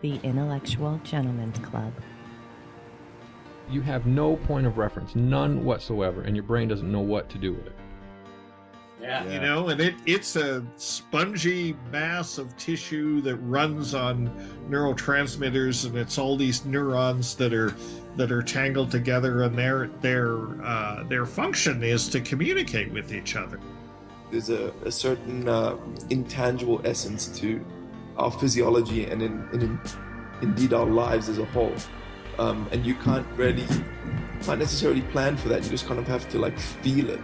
the Intellectual Gentlemen's Club. You have no point of reference, none whatsoever, and your brain doesn't know what to do with it. Yeah. You know, and it's a spongy mass of tissue that runs on neurotransmitters, and it's all these neurons that are tangled together, and their function is to communicate with each other. There's a certain intangible essence to our physiology and indeed our lives as a whole, and you can't necessarily plan for that. You just kind of have to like feel it.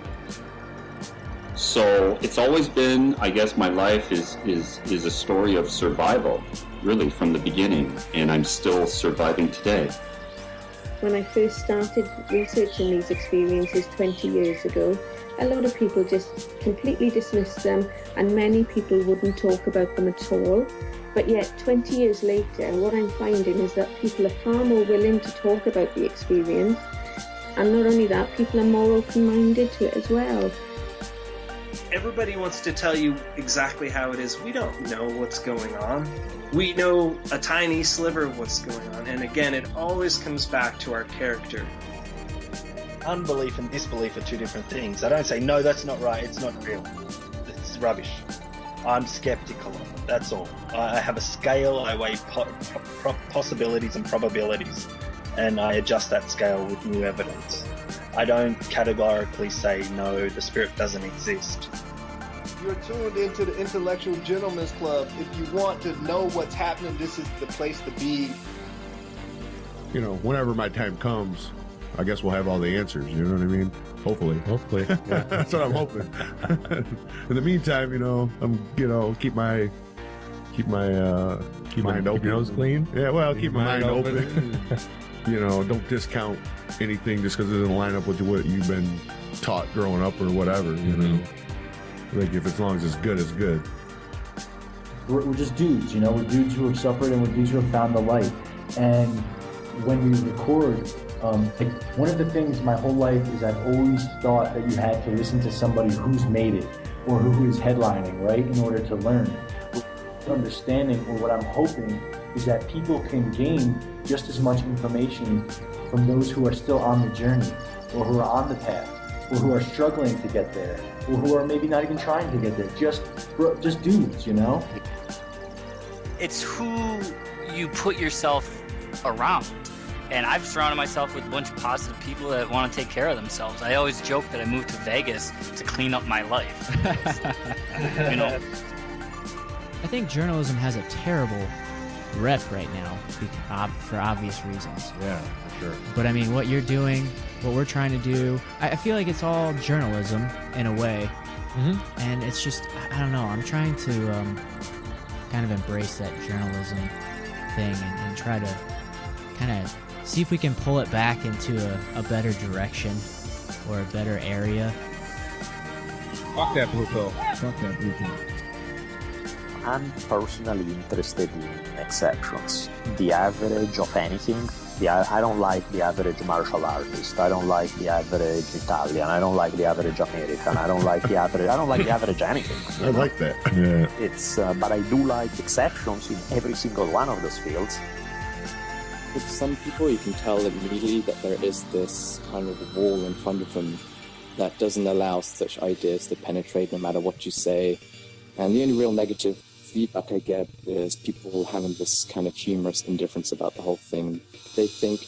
So it's always been, I guess, my life is a story of survival, really, from the beginning, and I'm still surviving today. When I first started researching these experiences 20 years ago, a lot of people just completely dismissed them, and many people wouldn't talk about them at all. But yet, 20 years later, what I'm finding is that people are far more willing to talk about the experience, and not only that, people are more open-minded to it as well. Everybody wants to tell you exactly how it is. We don't know what's going on. We know a tiny sliver of what's going on. And again, it always comes back to our character. Unbelief and disbelief are two different things. I don't say, no, that's not right, it's not real. It's rubbish. I'm skeptical of it, that's all. I have a scale, I weigh possibilities and probabilities, and I adjust that scale with new evidence. I don't categorically say, no, the spirit doesn't exist. You're tuned into the Intellectual Gentlemen's Club. If you want to know what's happening, this is the place to be. You know, whenever my time comes, I guess we'll have all the answers, you know what I mean? Hopefully. Yeah. That's what I'm hoping. In the meantime, keep my mind open. Keep your nose clean? Yeah, well, keep my mind open. Don't discount anything just because it doesn't line up with what you've been taught growing up or whatever, you know. Like, if as long as it's good, it's good. We're just dudes, we're dudes who have suffered, and we're dudes who have found the light. And when we record, one of the things my whole life is I've always thought that you had to listen to somebody who's made it, or who is headlining, right, in order to learn. Understanding, or what I'm hoping, is that people can gain just as much information from those who are still on the journey, or who are on the path, or who are struggling to get there, or who are maybe not even trying to get there. Just dudes, It's who you put yourself around. And I've surrounded myself with a bunch of positive people that want to take care of themselves. I always joke that I moved to Vegas to clean up my life. I think journalism has a terrible rep right now for obvious reasons. Yeah, for sure. But I mean, what you're doing, what we're trying to do, I feel like it's all journalism in a way. Mm-hmm. And it's just, I don't know, I'm trying to kind of embrace that journalism thing and try to kind of see if we can pull it back into a better direction or a better area. Fuck that blue pill. Fuck that blue pill. I'm personally interested in exceptions. The average of anything. I don't like the average martial artist. I don't like the average Italian. I don't like the average American. I don't like the average anything. I like that. Yeah. It's but I do like exceptions in every single one of those fields. With some people, you can tell immediately that there is this kind of wall in front of them that doesn't allow such ideas to penetrate no matter what you say. And the only real negative feedback I get is people having this kind of humorous indifference about the whole thing. They think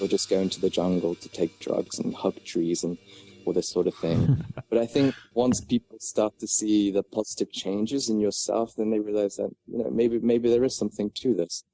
we're just going to the jungle to take drugs and hug trees and all this sort of thing. But I think once people start to see the positive changes in yourself, then they realize that maybe there is something to this.